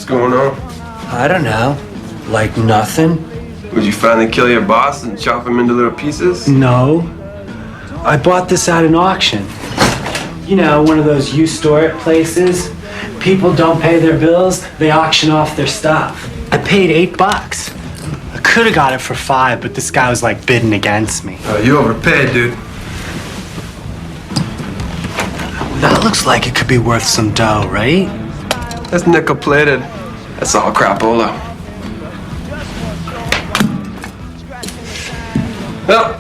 going on? I don't know. Like nothing? Would you finally kill your boss and chop him into little pieces? No. I bought this at an auction. You know, one of those you store it places. People don't pay their bills, they auction off their stuff. I paid $8. I could have got it for $5, but this guy was like bidding against me. You overpaid, dude. That looks like it could be worth some dough, right? That's nickel plated. That's all crapola. Well,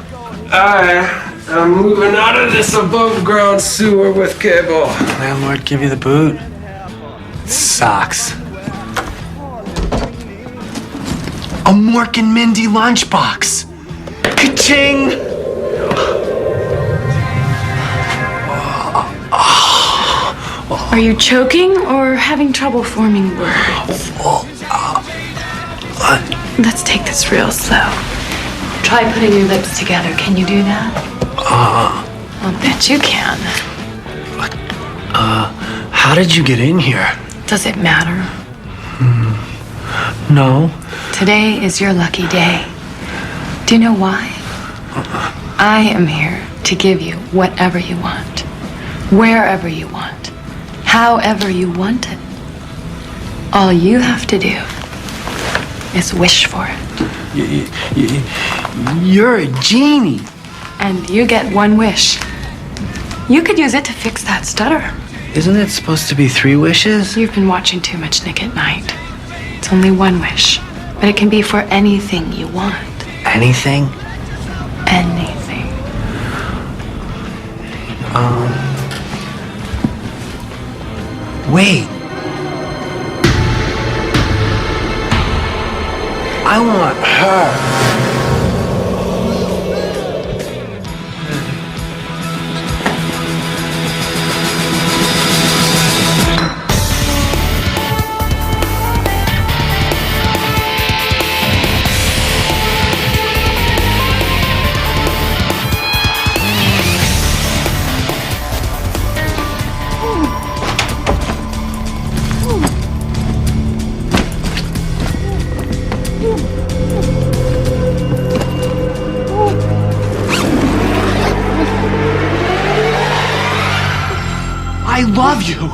I'm moving out of this above ground sewer with cable. Landlord give you the boot? It sucks. A Mork and Mindy lunchbox. Ka-ching! Are you choking or having trouble forming words? Let's take this real slow. Try putting your lips together. Can you do that? I'll bet you can. How did you get in here? Does it matter? No. Today is your lucky day. Do you know why? I am here to give you whatever you want, wherever you want, however you want it. All you have to do is wish for it. You're a genie. And you get one wish. You could use it to fix that stutter. Isn't it supposed to be 3 wishes? You've been watching too much Nick at Night. It's only one wish, but it can be for anything you want. Anything? Anything. Wait. I want her. I love you.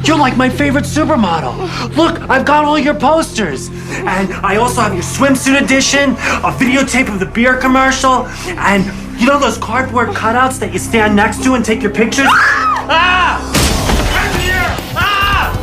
You're like my favorite supermodel. Look, I've got all your posters. And I also have your swimsuit edition, a videotape of the beer commercial, and you know those cardboard cutouts that you stand next to and take your pictures? Ah! Come here! Ah!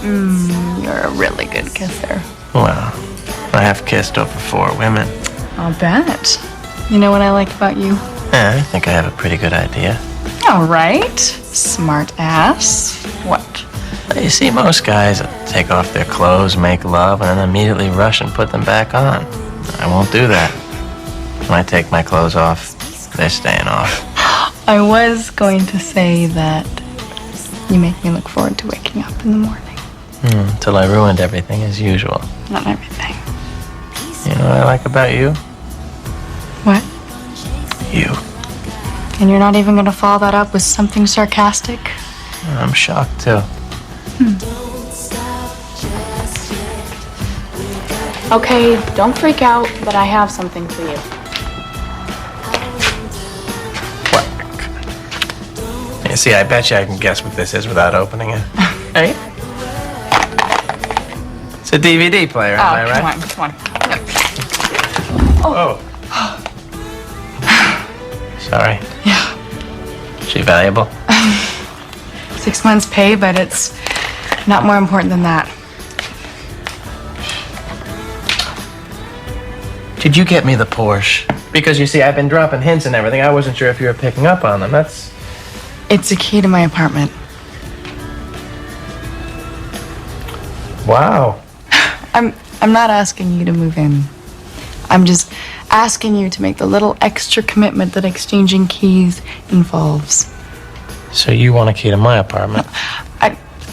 You're a really good kisser. Well, I have kissed over 4 women. I'll bet. You know what I like about you? Yeah, I think I have a pretty good idea. All right. Smart ass. What? You see, most guys take off their clothes, make love, and then immediately rush and put them back on. I won't do that. When I take my clothes off, they're staying off. I was going to say that you make me look forward to waking up in the morning. Until I ruined everything as usual. Not everything. You know what I like about you? What? You. And you're not even going to follow that up with something sarcastic? I'm shocked, too. Okay, don't freak out, but I have something for you. You see, I bet you I can guess what this is without opening it. Hey? It's a DVD player, am I right? Come on. Oh. Sorry. Yeah. Is she valuable? 6 months pay, but it's not more important than that. Did you get me the Porsche? Because you see, I've been dropping hints and everything. I wasn't sure if you were picking up on them. It's a key to my apartment. Wow. I'm not asking you to move in. I'm just asking you to make the little extra commitment that exchanging keys involves. So you want a key to my apartment?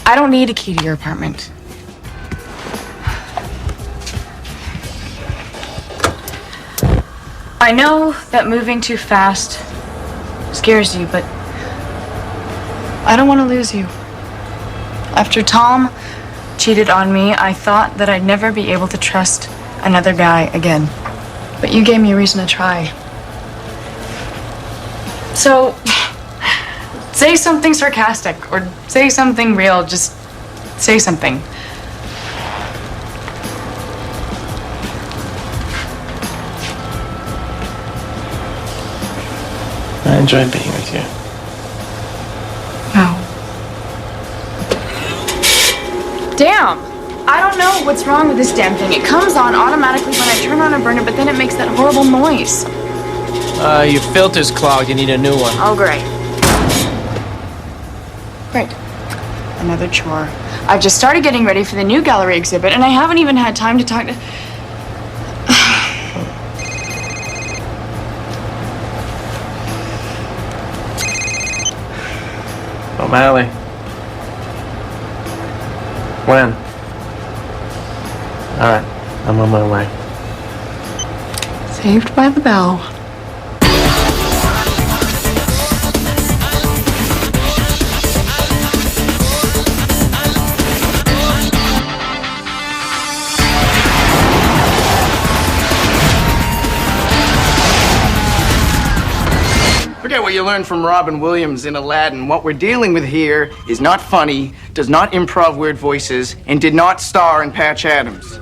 I don't need a key to your apartment. I know that moving too fast scares you, but I don't want to lose you. After Tom cheated on me, I thought that I'd never be able to trust another guy again. But you gave me a reason to try. So, say something sarcastic or say something real. Just say something. I enjoy being with you. Wow. Damn! I don't know what's wrong with this damn thing. It comes on automatically when I turn on a burner, but then it makes that horrible noise. Your filter's clogged. You need a new one. Oh, great. Great. Another chore. I've just started getting ready for the new gallery exhibit, and I haven't even had time to talk to... O'Malley. When? All right, I'm on my way. Saved by the bell. Forget what you learned from Robin Williams in Aladdin. What we're dealing with here is not funny, does not improv weird voices, and did not star in Patch Adams.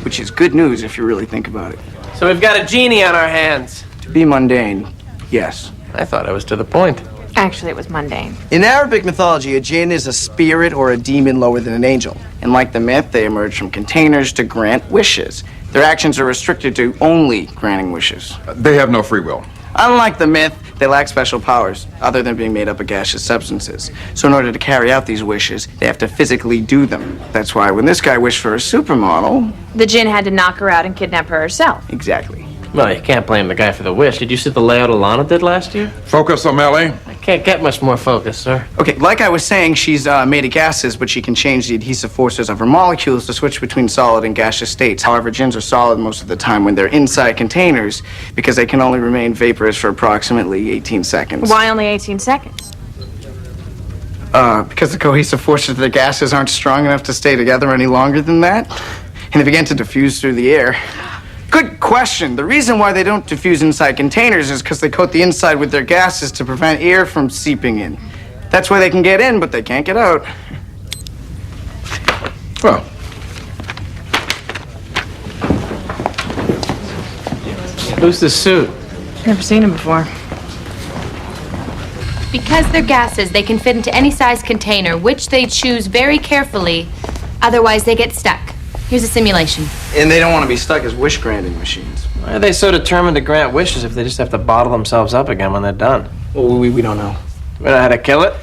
Which is good news if you really think about it. So we've got a genie on our hands. To be mundane, yes. I thought I was to the point. Actually, it was mundane. In Arabic mythology, a jinn is a spirit or a demon lower than an angel. And like the myth, they emerge from containers to grant wishes. Their actions are restricted to only granting wishes. They have no free will. Unlike the myth, they lack special powers, other than being made up of gaseous substances. So in order to carry out these wishes, they have to physically do them. That's why when this guy wished for a supermodel... The djinn had to knock her out and kidnap her herself. Exactly. Well, you can't blame the guy for the wish. Did you see the layout Alana did last year? Focus, O'Malley. I can't get much more focus, sir. Okay, like I was saying, she's made of gases, but she can change the adhesive forces of her molecules to switch between solid and gaseous states. However, jinns are solid most of the time when they're inside containers because they can only remain vaporous for approximately 18 seconds. Why only 18 seconds? Because the cohesive forces of the gases aren't strong enough to stay together any longer than that. And they begin to diffuse through the air. Good question. The reason why they don't diffuse inside containers is because they coat the inside with their gases to prevent air from seeping in. That's why they can get in, but they can't get out. Well, Who's the suit? Never seen him before. Because they're gases, they can fit into any size container, which they choose very carefully. Otherwise, they get stuck. Here's a simulation. And they don't want to be stuck as wish-granting machines. Why are they so determined to grant wishes if they just have to bottle themselves up again when they're done? Well, we don't know. We know how to kill it?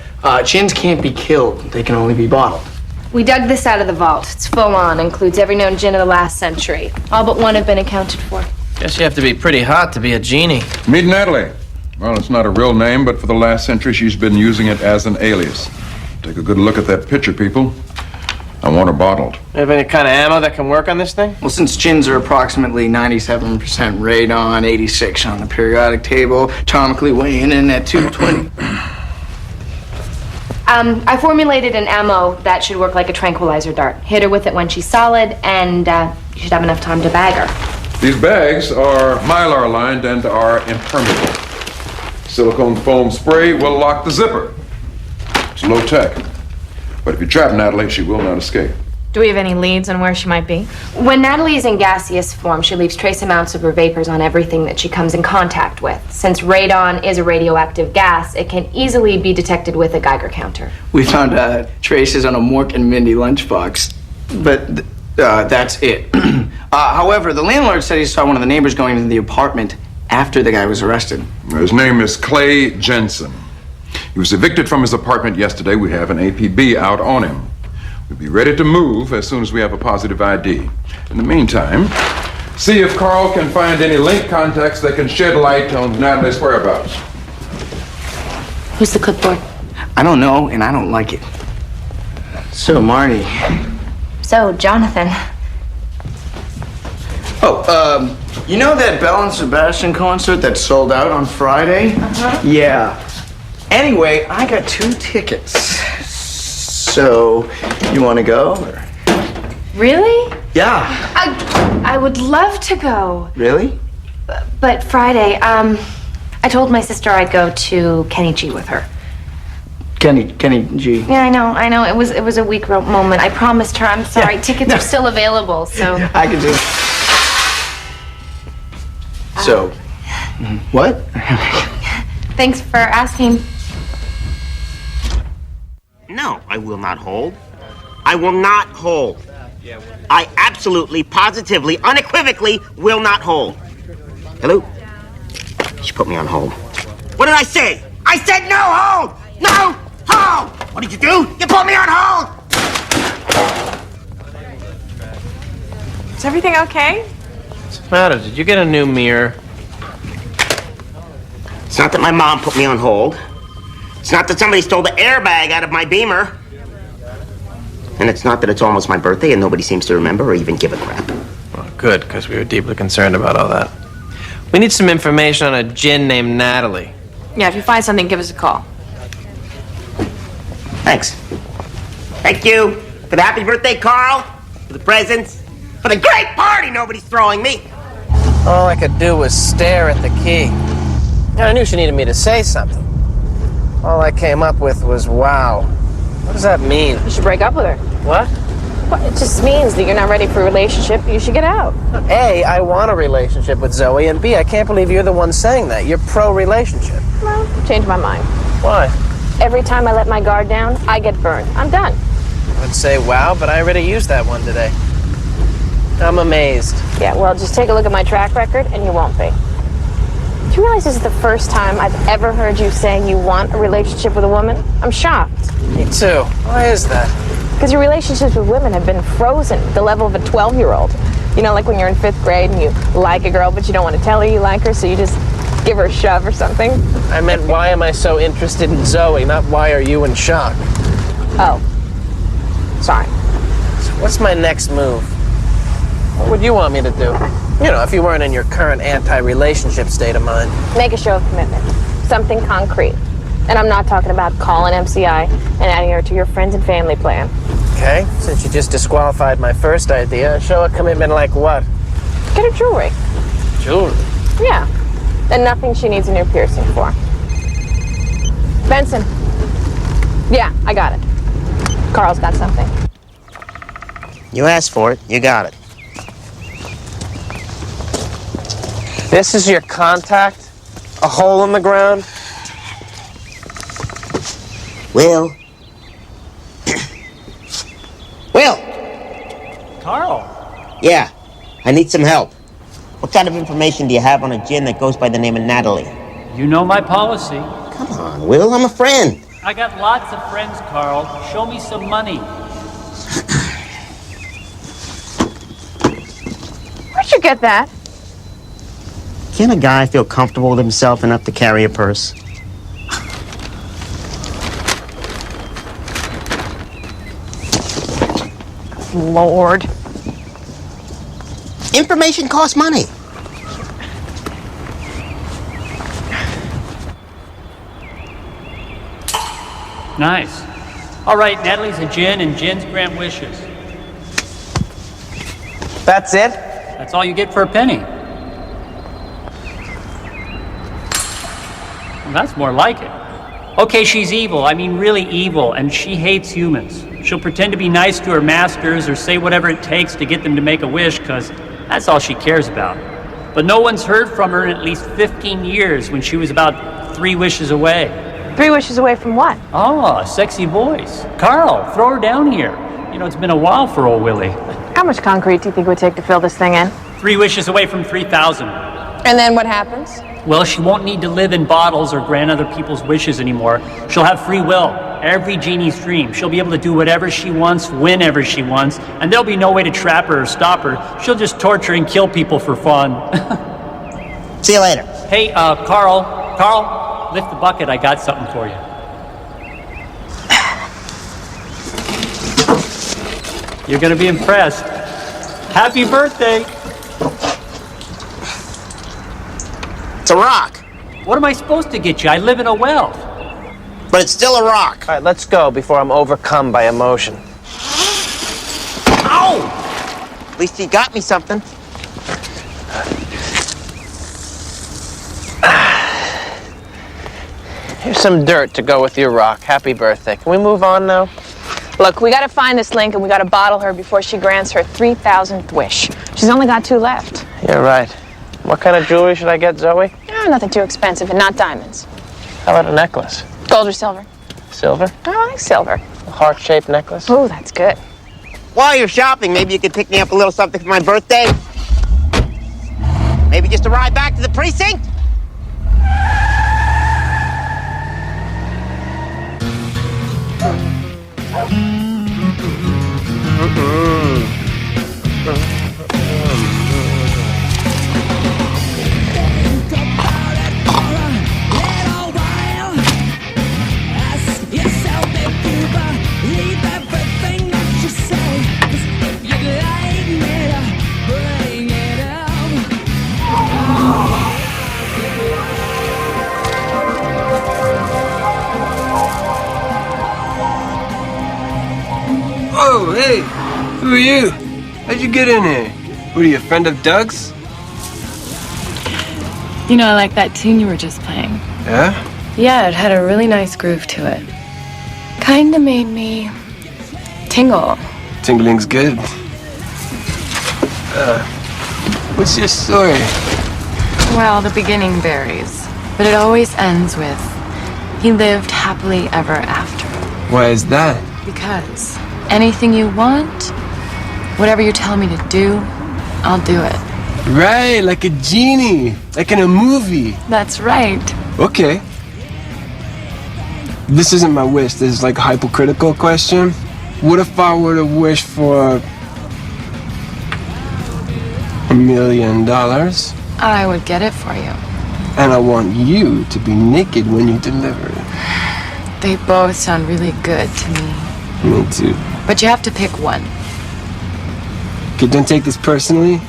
Jinns can't be killed. They can only be bottled. We dug this out of the vault. It's full on, includes every known djinn of the last century. All but one have been accounted for. Guess you have to be pretty hot to be a genie. meet Natalie. Well, it's not a real name, but for the last century, she's been using it as an alias. Take a good look at that picture, people. I want her bottled. You have any kind of ammo that can work on this thing? Well, since jinns are approximately 97% radon, 86 on the periodic table, atomically weighing in at 220. I formulated an ammo that should work like a tranquilizer dart. Hit her with it when she's solid, and You should have enough time to bag her. These bags are Mylar lined and are impermeable. Silicone foam spray will lock the zipper. It's low tech. But if you trap Natalie, she will not escape. Do we have any leads on where she might be? When Natalie is in gaseous form, she leaves trace amounts of her vapors on everything that she comes in contact with. Since radon is a radioactive gas, it can easily be detected with a Geiger counter. We found traces on a Mork and Mindy lunchbox, but that's it. However, the landlord said he saw one of the neighbors going into the apartment after the guy was arrested. His name is Clay Jensen. He was evicted from his apartment yesterday. We have an APB out on him. We'll be ready to move as soon as we have a positive ID. In the meantime, see if Carl can find any link contacts that can shed light on Natalie's whereabouts. Who's the clipboard? I don't know, and I don't like it. So, Marnie. So, Jonathan. Oh, you know that Belle and Sebastian concert that sold out on Friday? Uh-huh. Yeah. Anyway, I got 2 tickets. So, you want to go? Or? Really? Yeah. I would love to go. Really? But Friday, I told my sister I'd go to Kenny G with her. Kenny G. Yeah, I know. It was a weak moment. I promised her. I'm sorry. Yeah. Tickets are still available, so. I can just. So, what? Thanks for asking. No, I will not hold. I will not hold. I absolutely, positively, unequivocally will not hold. Hello? She put me on hold. What did I say? I said no hold! No hold! What did you do? You put me on hold! Is everything okay? What's the matter? Did you get a new mirror? It's not that my mom put me on hold. It's not that somebody stole the airbag out of my Beamer. And it's not that it's almost my birthday and nobody seems to remember or even give a crap. Well, good, because we were deeply concerned about all that. We need some information on a gin named Natalie. Yeah, if you find something, give us a call. Thanks. Thank you for the happy birthday, Carl, for the presents, for the great party nobody's throwing me. All I could do was stare at the key. And I knew she needed me to say something. All I came up with was, wow. What does that mean? You should break up with her. What? Well, it just means that you're not ready for a relationship. You should get out. A, I want a relationship with Zoe, and B, I can't believe you're the one saying that. You're pro-relationship. Well, change my mind. Why? Every time I let my guard down, I get burned. I'm done. I would say, wow, but I already used that one today. I'm amazed. Yeah, well, just take a look at my track record, and you won't be. Do you realize this is the first time I've ever heard you say you want a relationship with a woman? I'm shocked. Me too. Why is that? Because your relationships with women have been frozen at the level of a 12-year-old. You know, like when you're in 5th grade and you like a girl, but you don't want to tell her you like her, so you just give her a shove or something. I meant, why am I so interested in Zoe, not why are you in shock? Oh. Sorry. So what's my next move? What would you want me to do? You know, if you weren't in your current anti-relationship state of mind. Make a show of commitment. Something concrete. And I'm not talking about calling MCI and adding her to your friends and family plan. Okay, since you just disqualified my first idea, show a commitment like what? Get her jewelry. Jewelry? Yeah. And nothing she needs a new piercing for. Benson. Yeah, I got it. Carl's got something. You asked for it, you got it. This is your contact? A hole in the ground? Will. Will! Carl! Yeah, I need some help. What kind of information do you have on a gin that goes by the name of Natalie? You know my policy. Come on, Will, I'm a friend. I got lots of friends, Carl. Show me some money. Where'd you get that? Can a guy feel comfortable with himself enough to carry a purse? Lord. Information costs money. Nice. All right, Natalie's a gin, and gins grant wishes. That's it? That's all you get for a penny. Well, that's more like it. Okay, she's evil. I mean, really evil, and she hates humans. She'll pretend to be nice to her masters or say whatever it takes to get them to make a wish, because that's all she cares about. But no one's heard from her in at least 15 years when she was about 3 wishes away. 3 wishes away from what? Oh, a sexy voice. Carl, throw her down here. You know, it's been a while for old Willie. How much concrete do you think it would take to fill this thing in? 3 wishes away from 3,000. And then what happens? Well, she won't need to live in bottles or grant other people's wishes anymore. She'll have free will. Every genie's dream. She'll be able to do whatever she wants, whenever she wants, and there'll be no way to trap her or stop her. She'll just torture and kill people for fun. See you later. Hey, Carl, lift the bucket. I got something for you. You're gonna be impressed. Happy birthday! It's a rock. What am I supposed to get you? I live in a well. But it's still a rock. All right, let's go before I'm overcome by emotion. Ow! At least he got me something. Here's some dirt to go with your rock. Happy birthday. Can we move on now? Look, we gotta find this link and we gotta bottle her before she grants her 3,000th wish. She's only got 2 left. You're right. What kind of jewelry should I get, Zoe? Oh, nothing too expensive and not diamonds. How about a necklace? Gold or silver? Silver? Oh, I like silver. A heart-shaped necklace? Oh, that's good. While you're shopping, maybe you could pick me up a little something for my birthday. Maybe just a ride back to the precinct? Oh, hey, who are you? How'd you get in here? What are you, a friend of Doug's? You know, I like that tune you were just playing. Yeah? Yeah, it had a really nice groove to it. Kinda made me tingle. Tingling's good. What's your story? Well, the beginning varies, but it always ends with, he lived happily ever after. Why is that? Because anything you want, whatever you tell me to do, I'll do it. Right, like a genie, like in a movie. That's right. Okay. This isn't my wish, this is like a hypocritical question. What if I were to wish for $1 million? I would get it for you. And I want you to be naked when you deliver it. They both sound really good to me. Me too. But you have to pick one. Okay, don't take this personally.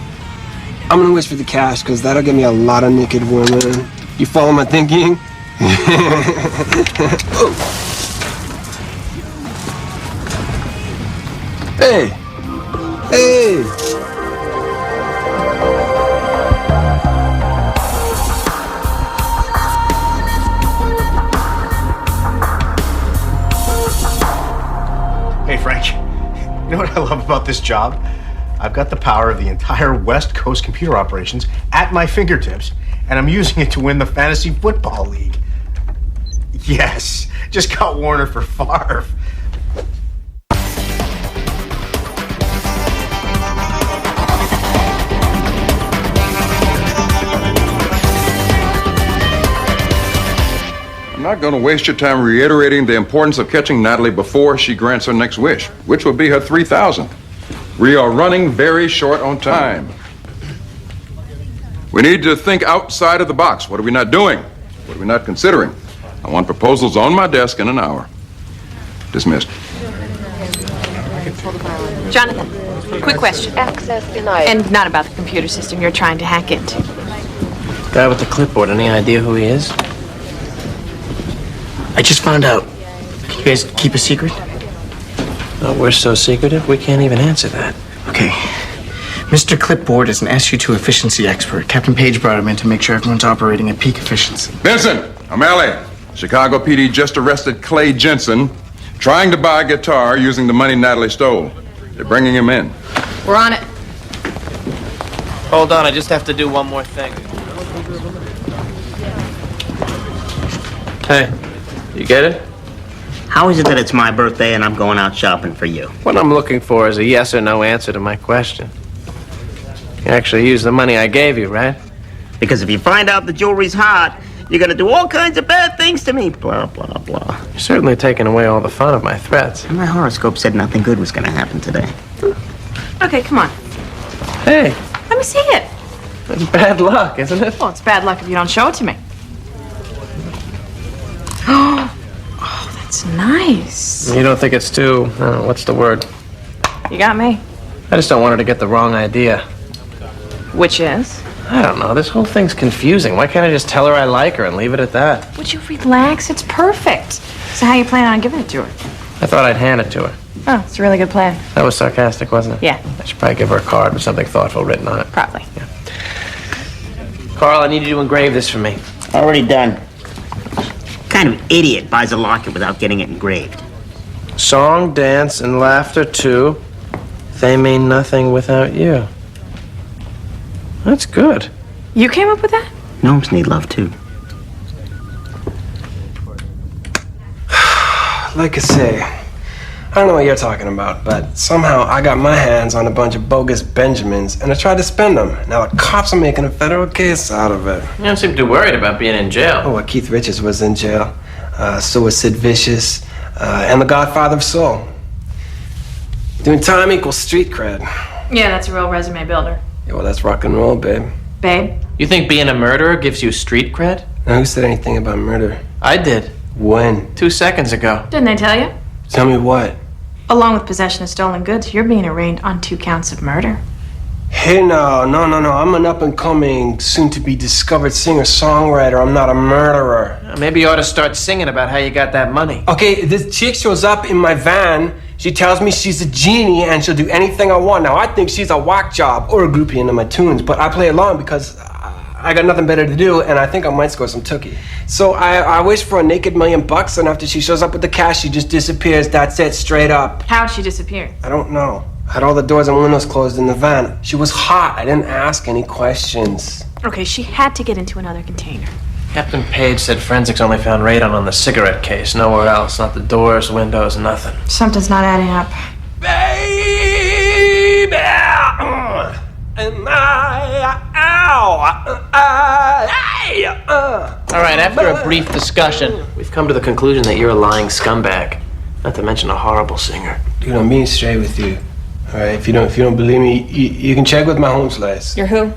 I'm gonna wish for the cash, because that'll get me a lot of naked women. You follow my thinking? Oh. Hey! Hey! Hey, Frank. You know what I love about this job? I've got the power of the entire West Coast computer operations at my fingertips, and I'm using it to win the Fantasy Football League. Yes, just got Warner for Favre. I'm not going to waste your time reiterating the importance of catching Natalie before she grants her next wish, which will be her 3,000th. We are running very short on time. We need to think outside of the box. What are we not doing? What are we not considering? I want proposals on my desk in an hour. Dismissed. Jonathan, quick question. Access denied. And not about the computer system you're trying to hack into. Guy with the clipboard, any idea who he is? I just found out. Can you guys keep a secret? Oh, we're so secretive, we can't even answer that. Okay. Mr. Clipboard is an SU2 efficiency expert. Captain Page brought him in to make sure everyone's operating at peak efficiency. Vincent, O'Malley, Chicago PD just arrested Clay Jensen trying to buy a guitar using the money Natalie stole. They're bringing him in. We're on it. Hold on, I just have to do one more thing. Hey, you get it? How is it that it's my birthday and I'm going out shopping for you? What I'm looking for is a yes or no answer to my question. You actually use the money I gave you, right? Because if you find out the jewelry's hot, you're gonna do all kinds of bad things to me. Blah, blah, blah. You're certainly taking away all the fun of my threats. And my horoscope said nothing good was gonna happen today. Okay, come on. Hey, Let me see it. that's bad luck, isn't it? Well, it's bad luck if you don't show it to me. Oh, that's nice. You don't think it's too, what's the word? You got me. I just don't want her to get the wrong idea. Which is? I don't know, this whole thing's confusing. Why can't I just tell her I like her and leave it at that? Would you relax? It's perfect. So how you plan on giving it to her? I thought I'd hand it to her. Oh, it's a really good plan. That was sarcastic, wasn't it? Yeah. I should probably give her a card with something thoughtful written on it. Probably. Yeah. Carl, I need you to engrave this for me. Already done. What kind of idiot buys a locket without getting it engraved? Song, dance, and laughter, too. They mean nothing without you. That's good. You came up with that? Gnomes need love, too. Like I say, I don't know what you're talking about, but somehow I got my hands on a bunch of bogus Benjamins and I tried to spend them. Now the cops are making a federal case out of it. You don't seem too worried about being in jail. Oh, well, Keith Richards was in jail. So was Sid Vicious, and the Godfather of Soul. Doing time equals street cred. Yeah, that's a real resume builder. Yeah, well, that's rock and roll, babe. Babe? You think being a murderer gives you street cred? Now, who said anything about murder? I did. When? 2 seconds ago. Didn't I tell you? Tell me what? Along with possession of stolen goods, you're being arraigned on 2 counts of murder. Hey, no. I'm an up-and-coming, soon-to-be-discovered singer-songwriter. I'm not a murderer. Maybe you ought to start singing about how you got that money. Okay, this chick shows up in my van. She tells me she's a genie and she'll do anything I want. Now, I think she's a whack job or a groupie into my tunes, but I play along because I got nothing better to do and I think I might score some tookie. So I wish for a naked $1,000,000, and after she shows up with the cash, she just disappears. That's it, straight up. How'd she disappear? I don't know. I had all the doors and windows closed in the van. She was hot. I didn't ask any questions. Okay, she had to get into another container. Captain Page said forensics only found radon on the cigarette case, nowhere else. Not the doors, windows, nothing. Something's not adding up. Baby, and All right, after a brief discussion, we've come to the conclusion that you're a lying scumbag. Not to mention a horrible singer. Dude, I'm being straight with you. All right, if you don't believe me, you can check with my home slice. You're who?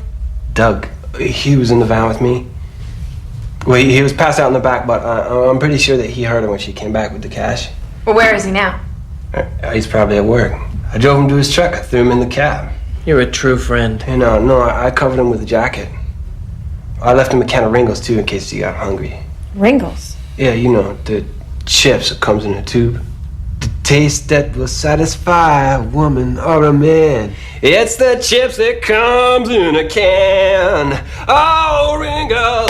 Doug. He was in the van with me. Well, he was passed out in the back, but I'm pretty sure that he heard her when she came back with the cash. Well, where is he now? He's probably at work. I drove him to his truck. I threw him in the cab. You're a true friend. You know, no, I covered him with a jacket. I left him a can of Ringles, too, in case he got hungry. Ringles? Yeah, you know, the chips that comes in a tube. The taste that will satisfy a woman or a man. It's the chips that comes in a can. Oh, Ringles!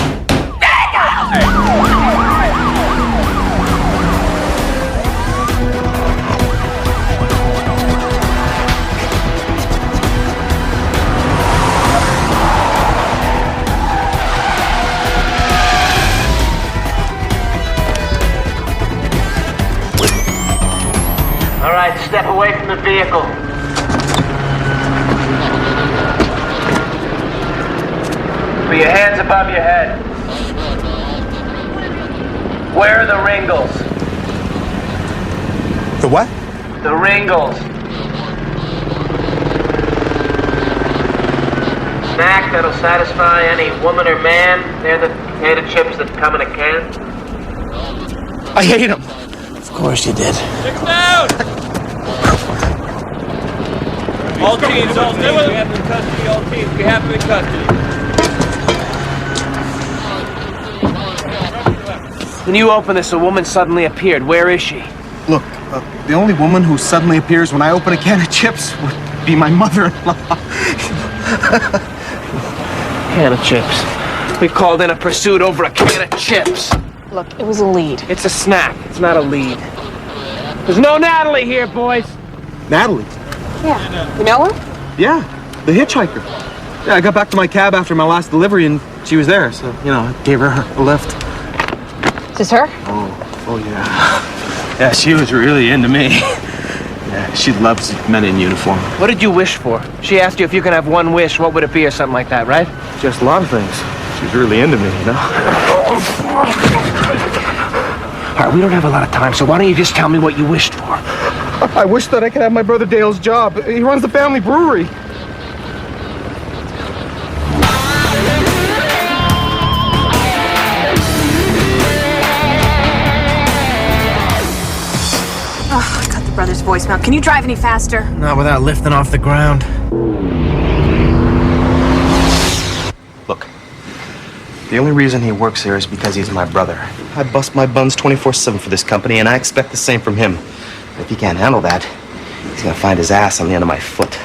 All right, step away from the vehicle. Put your hands above your head. Where are the Ringles? The what? The Ringles. Snack that'll satisfy any woman or man. They're the potato chips that come in a can. I hate him. Of course you did. Six down! All teams, we have them in custody, all teams, we have them in custody. When you open this, a woman suddenly appeared. Where is she? Look, the only woman who suddenly appears when I open a can of chips would be my mother-in-law. Can of chips. We called in a pursuit over a can of chips. Look, it was a lead. It's a snack. It's not a lead. There's no Natalie here, boys. Natalie? Yeah. You know her? Yeah, the hitchhiker. Yeah, I got back to my cab after my last delivery and she was there, so, you know, I gave her a lift. Is this her? Oh yeah. Yeah, she was really into me. Yeah, she loves men in uniform. What did you wish for? She asked you if you could have one wish, what would it be or something like that, right? Just a lot of things. She's really into me, you know? All right, we don't have a lot of time, so why don't you just tell me what you wished for? I wish that I could have my brother Dale's job. He runs the family brewery. Oh, I got the brother's voicemail. Can you drive any faster? Not without lifting off the ground. Look, the only reason he works here is because he's my brother. I bust my buns 24/7 for this company, and I expect the same from him. If he can't handle that, he's gonna find his ass on the end of my foot.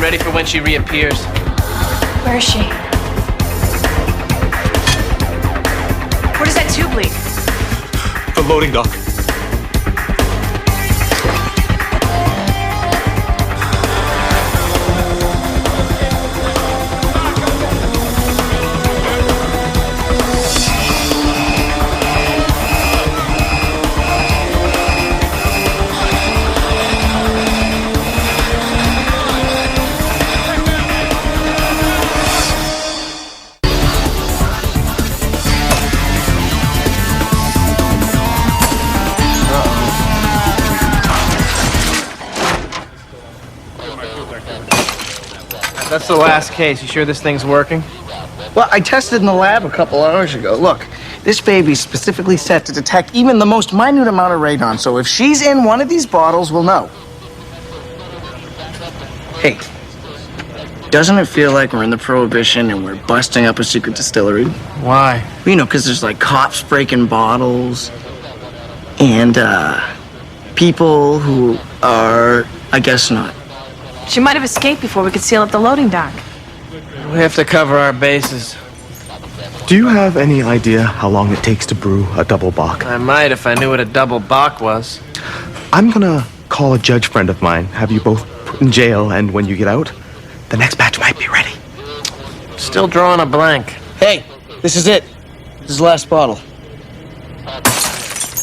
Ready for when she reappears. Where is she? Where does that tube lead? The loading dock. That's the last case. You sure this thing's working? Well, I tested in the lab a couple hours ago. Look, this baby's specifically set to detect even the most minute amount of radon, so if she's in one of these bottles, we'll know. Hey, doesn't it feel like we're in the Prohibition and we're busting up a secret distillery? Why? You know, because there's like cops breaking bottles and people who are, I guess not. She might have escaped before we could seal up the loading dock. We have to cover our bases. Do you have any idea how long it takes to brew a double bock? I might if I knew what a double bock was. I'm gonna call a judge friend of mine, have you both put in jail, and when you get out, the next batch might be ready. Still drawing a blank. Hey, this is it. This is the last bottle.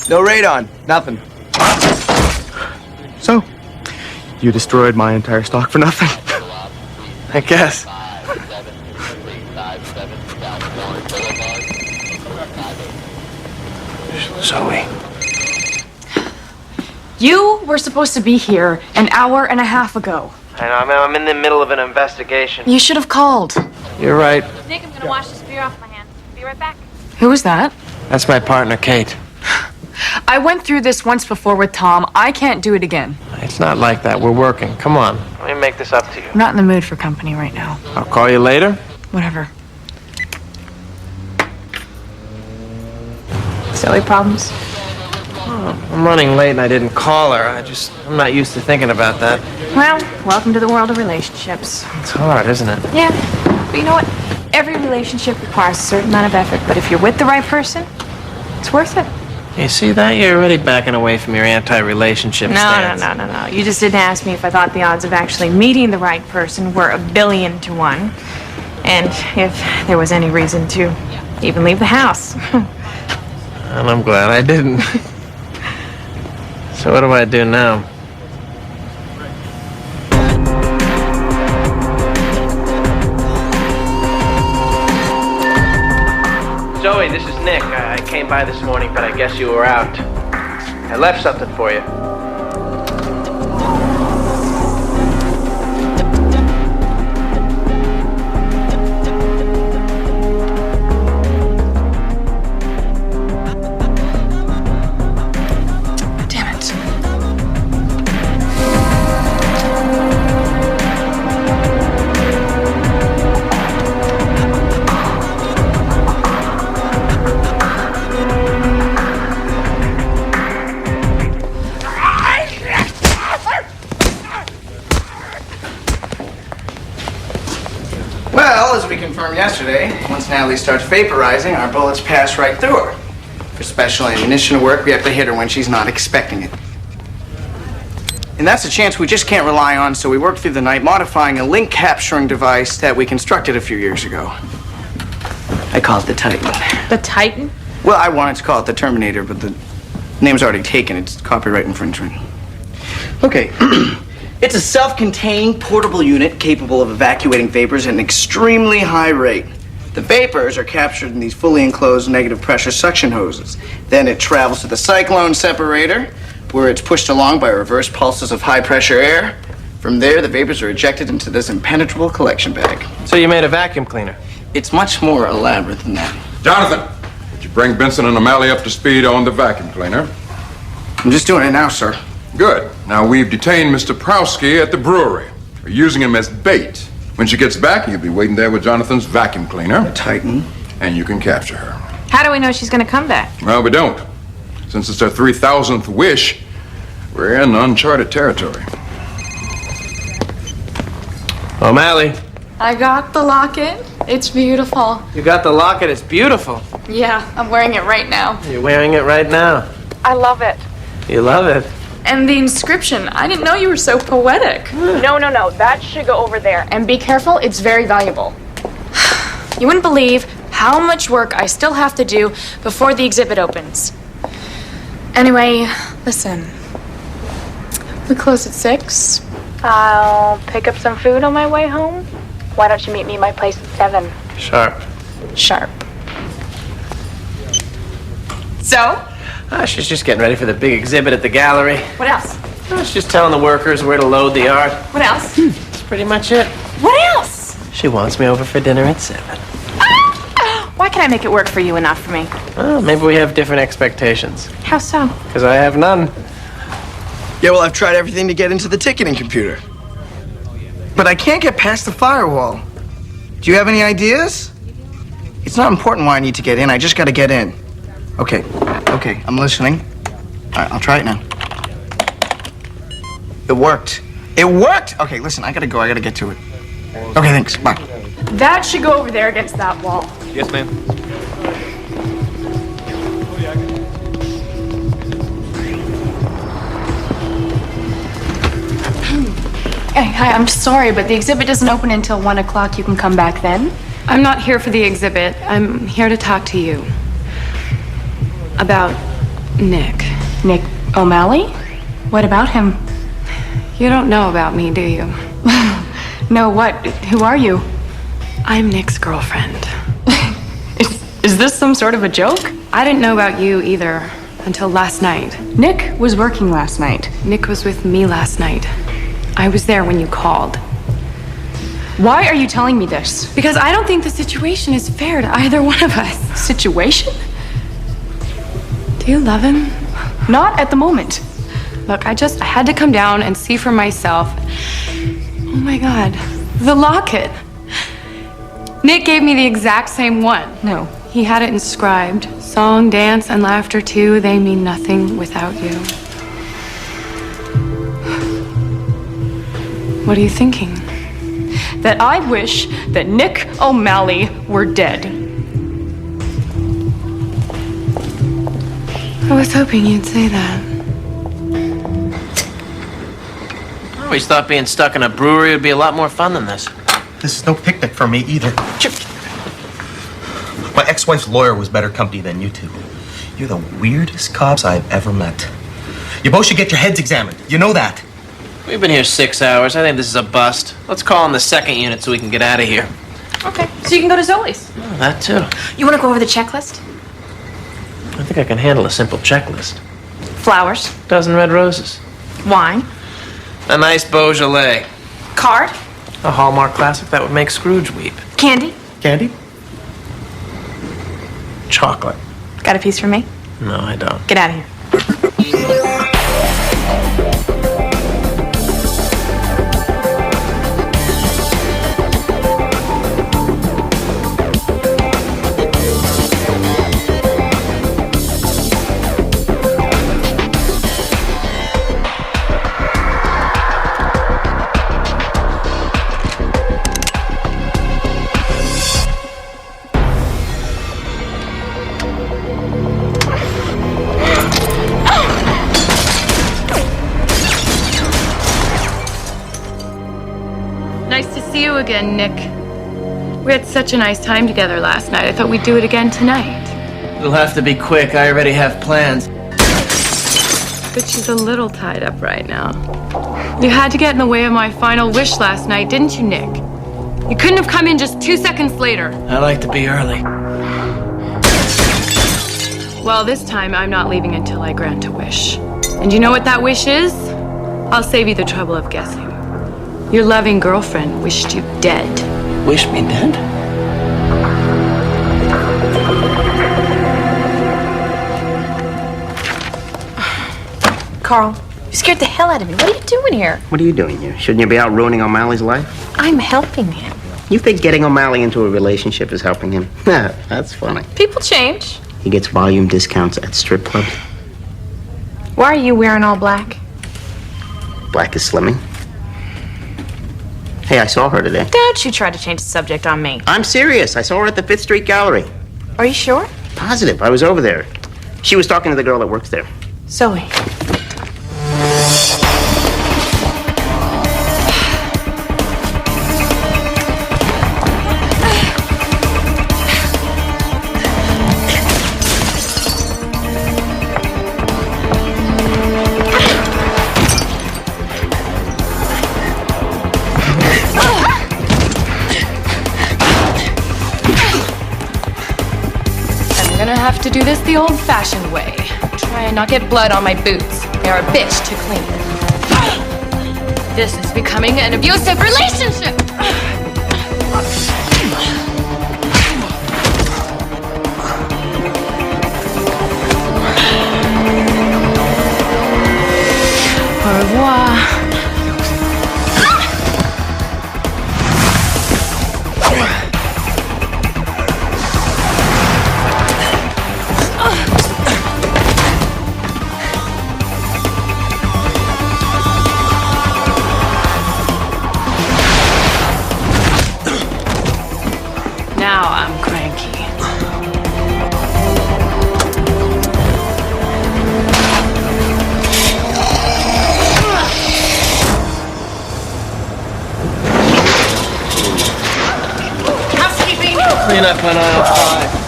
No radon, nothing. So, you destroyed my entire stock for nothing? I guess. Zoe. You were supposed to be here an hour and a half ago. I know, I'm in the middle of an investigation. You should have called. You're right. Nick, I'm gonna wash this beer off my hand. Be right back. Who was that? That's my partner, Kate. I went through this once before with Tom. I can't do it again. It's not like that. We're working. Come on. Let me make this up to you. I'm not in the mood for company right now. I'll call you later. Whatever. Silly problems. Oh, I'm running late and I didn't call her. I'm not used to thinking about that. Well, welcome to the world of relationships. It's hard, isn't it? Yeah, but you know what? Every relationship requires a certain amount of effort, but if you're with the right person, it's worth it. You see that? You're already backing away from your anti-relationship stance. No. You just didn't ask me if I thought the odds of actually meeting the right person were 1,000,000,000 to 1. And if there was any reason to even leave the house. And I'm glad I didn't. So what do I do now? Zoe, this is Nick. I came by this morning, but I guess you were out. I left something for you. confirmed yesterday. Once Natalie starts vaporizing, our bullets pass right through her. For special ammunition work, we have to hit her when she's not expecting it. And that's a chance we just can't rely on, so we worked through the night modifying a link capturing device that we constructed a few years ago. I call it the Titan. The Titan? Well, I wanted to call it the Terminator, but the name's already taken. It's copyright infringement. Okay. It's a self-contained portable unit capable of evacuating vapors at an extremely high rate. The vapors are captured in these fully enclosed negative pressure suction hoses. Then it travels to the cyclone separator, where it's pushed along by reverse pulses of high pressure air. From there, the vapors are ejected into this impenetrable collection bag. So you made a vacuum cleaner? It's much more elaborate than that. Jonathan, did you bring Benson and O'Malley up to speed on the vacuum cleaner? I'm just doing it now, sir. Good. Now, we've detained Mr. Prowski at the brewery. We're using him as bait. When she gets back, you'll be waiting there with Jonathan's vacuum cleaner. The Titan. And you can capture her. How do we know she's gonna come back? Well, we don't. Since it's her 3,000th wish, we're in uncharted territory. O'Malley, I got the locket. It's beautiful. you got the locket. It's beautiful. Yeah, I'm wearing it right now. You're wearing it right now. I love it. You love it. And the inscription. I didn't know you were so poetic. No. That should go over there. And be careful, it's very valuable. You wouldn't believe how much work I still have to do before the exhibit opens. Anyway, listen. We close at 6. I'll pick up some food on my way home. Why don't you meet me at my place at 7? Sharp. Sharp. So? She's just getting ready for the big exhibit at the gallery. What else? She's just telling the workers where to load the art. What else? That's pretty much it. What else? She wants me over for dinner at 7. Why can I make it work for you and not for me? Well, maybe we have different expectations. How so? Because I have none. Yeah, well, I've tried everything to get into the ticketing computer. But I can't get past the firewall. Do you have any ideas? It's not important why I need to get in. I just gotta get in. Okay, I'm listening. All right, I'll try it now. It worked. It worked! Okay, listen, I gotta go. I gotta get to it. Okay, thanks. Bye. That should go over there against that wall. Yes, ma'am. Hey, hi, I'm sorry, but the exhibit doesn't open until 1 o'clock. You can come back then. I'm not here for the exhibit. I'm here to talk to you. About Nick. Nick O'Malley? What about him? You don't know about me, do you? No, what? Who are you? I'm Nick's girlfriend. Is this some sort of a joke? I didn't know about you either until last night. Nick was working last night. Nick was with me last night. I was there when you called. Why are you telling me this? Because I don't think the situation is fair to either one of us. Situation? Do you love him? Not at the moment. Look, I had to come down and see for myself. Oh my God, the locket. Nick gave me the exact same one. No. He had it inscribed. Song, dance, and laughter too, they mean nothing without you. What are you thinking? That I wish that Nick O'Malley were dead. I was hoping you'd say that. I always thought being stuck in a brewery would be a lot more fun than this. This is no picnic for me either. My ex-wife's lawyer was better company than you two. You're the weirdest cops I've ever met. You both should get your heads examined. You know that. We've been here 6 hours. I think this is a bust. Let's call in the second unit so we can get out of here. Okay, so you can go to Zoli's. Oh, that too. You want to go over the checklist? I think I can handle a simple checklist. Flowers. Dozen red roses. Wine. A nice Beaujolais. Card. A Hallmark classic that would make Scrooge weep. Candy. Candy? Chocolate. Got a piece for me? No, I don't. Get out of here. again, Nick. We had such a nice time together last night. I thought we'd do it again tonight. It'll have to be quick. I already have plans. But she's a little tied up right now. You had to get in the way of my final wish last night, didn't you, Nick? You couldn't have come in just 2 seconds later. I like to be early. Well, this time I'm not leaving until I grant a wish. And you know what that wish is? I'll save you the trouble of guessing. Your loving girlfriend wished you dead. Wish me dead? Carl, you scared the hell out of me. What are you doing here? What are you doing here? Shouldn't you be out ruining O'Malley's life? I'm helping him. You think getting O'Malley into a relationship is helping him? That's funny. People change. He gets volume discounts at strip clubs. Why are you wearing all black? Black is slimming. Hey, I saw her today. Don't you try to change the subject on me. I'm serious. I saw her at the 5th Street Gallery. Are you sure? Positive. I was over there. She was talking to the girl that works there. Zoe. Have to do this the old-fashioned way. Try and not get blood on my boots. They're a bitch to clean. This is becoming an abusive relationship. Au revoir. Now I'm cranky. Housekeeping! Clean up on aisle 5.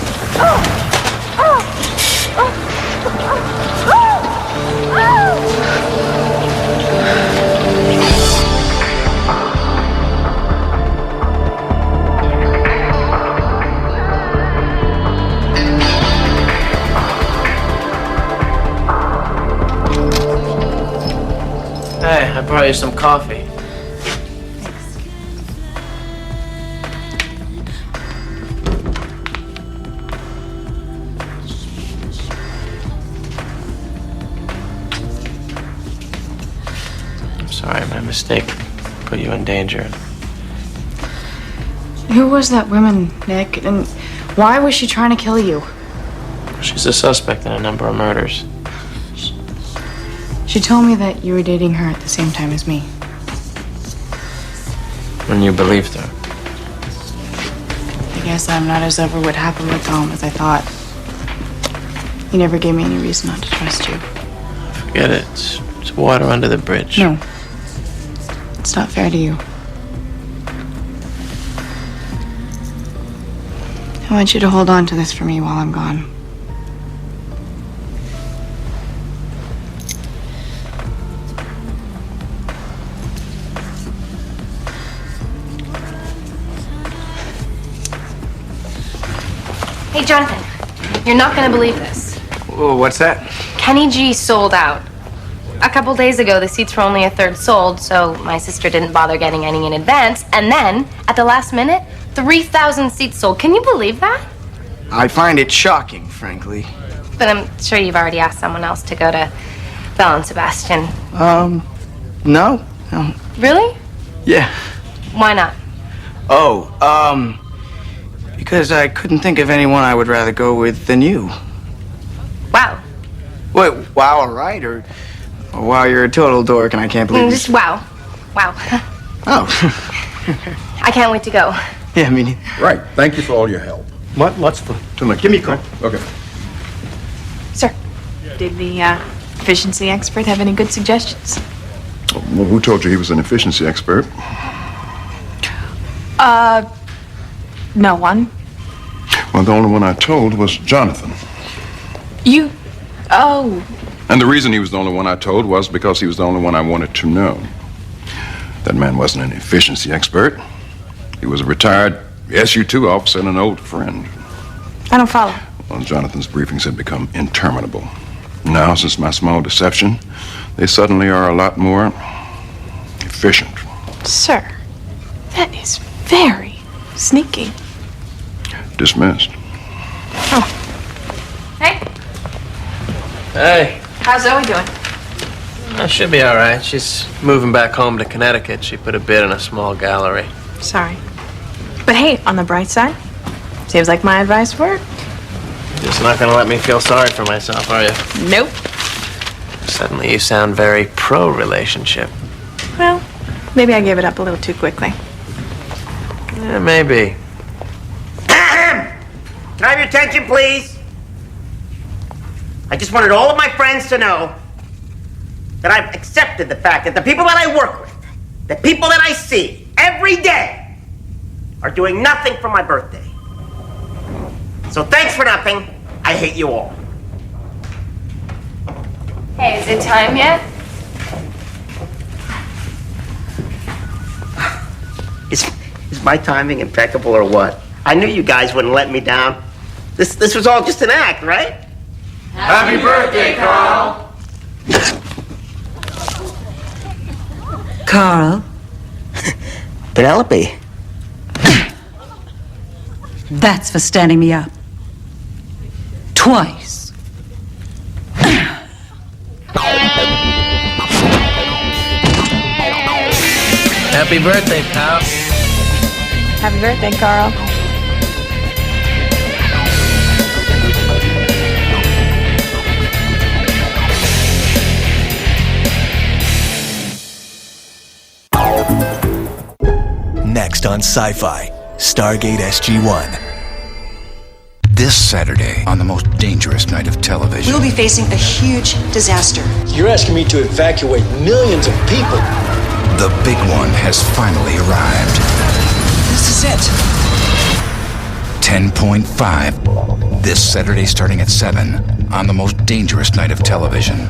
Hey, I brought you some coffee. I'm sorry, my mistake put you in danger. Who was that woman, Nick? And why was she trying to kill you? She's a suspect in a number of murders. She told me that you were dating her at the same time as me. And you believed her. I guess I'm not as over what happened with Tom as I thought. He never gave me any reason not to trust you. Forget it. It's water under the bridge. No. It's not fair to you. I want you to hold on to this for me while I'm gone. Hey, Jonathan, you're not gonna believe this. Whoa, what's that? Kenny G sold out. A couple days ago, the seats were only a third sold, so my sister didn't bother getting any in advance. And then, at the last minute, 3,000 seats sold. Can you believe that? I find it shocking, frankly. But I'm sure you've already asked someone else to go to Belle and Sebastian. No. Really? Yeah. Why not? Because I couldn't think of anyone I would rather go with than you. Wow. Wait, wow, all right, or wow, you're a total dork and I can't believe Just wow. Wow. Oh. I can't wait to go. Yeah, I mean... Right. Thank you for all your help. What? Lots of fun. Till next Give me a time. call. Okay. Sir, did the efficiency expert have any good suggestions? Well, who told you he was an efficiency expert? No one. Well, the only one I told was Jonathan. You... Oh. And the reason he was the only one I told was because he was the only one I wanted to know. That man wasn't an efficiency expert. He was a retired SU-2 officer and an old friend. I don't follow. Well, Jonathan's briefings had become interminable. Now, since my small deception, they suddenly are a lot more efficient. Sir, that is very sneaky. Dismissed. Oh. Hey. Hey. How's Zoe doing? She'll be all right. She's moving back home to Connecticut. She put a bid in a small gallery. Sorry. But hey, on the bright side, seems like my advice worked. You're just not gonna let me feel sorry for myself, are you? Nope. Suddenly you sound very pro-relationship. Well, maybe I gave it up a little too quickly. Yeah, maybe. Can I have your attention, please? I just wanted all of my friends to know that I've accepted the fact that the people that I work with, the people that I see every day, are doing nothing for my birthday. So thanks for nothing. I hate you all. Hey, is it time yet? Is my timing impeccable or what? I knew you guys wouldn't let me down. This was all just an act, right? Happy birthday, Carl! Carl, Penelope. that's for standing me up. Twice. Happy birthday, pal. Happy birthday, Carl. Next on Sci-Fi, Stargate SG-1. This Saturday, on the most dangerous night of television. We'll be facing a huge disaster. You're asking me to evacuate millions of people. The big one has finally arrived. This is it. 10.5. This Saturday starting at 7 on the most dangerous night of television.